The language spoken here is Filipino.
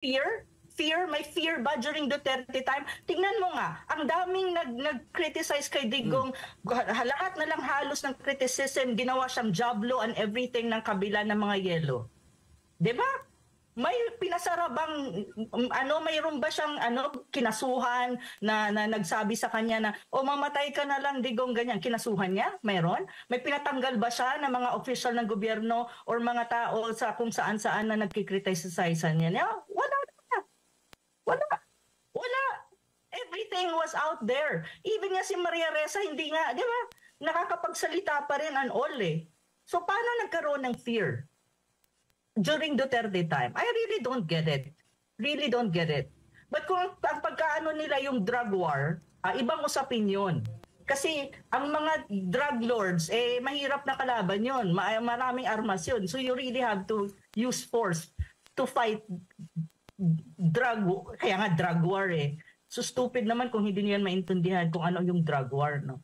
Fear? May fear ba during Duterte time? Tingnan mo nga, ang daming nag-criticize kay Digong, lahat na lang halos ng criticism, ginawa siyang jablo and everything ng kabila ng mga yelo. 'Di ba? May pinasara bang mayroon ba siyang kinasuhan na nagsabi sa kanya na mamatay ka na lang Digong, ganyan, kinasuhan niya? Mayroon? May pinatanggal ba siya ng mga official ng gobyerno or mga tao sa kung saan-saan na nagkikriticize niya? Wala. Everything was out there. Even nga si Maria Ressa, hindi nga, di ba? Nakakapagsalita pa rin and all eh. So paano nagkaroon ng fear during Duterte time? I really don't get it. Really don't get it. But kung ang pagkaano nila yung drug war, ibang usapin yun. Kasi ang mga drug lords, mahirap na kalaban yun. Maraming armas yun. So you really have to use force to fight drug war eh. So stupid naman kung hindi niyo yan maintindihan kung ano yung drug war, no?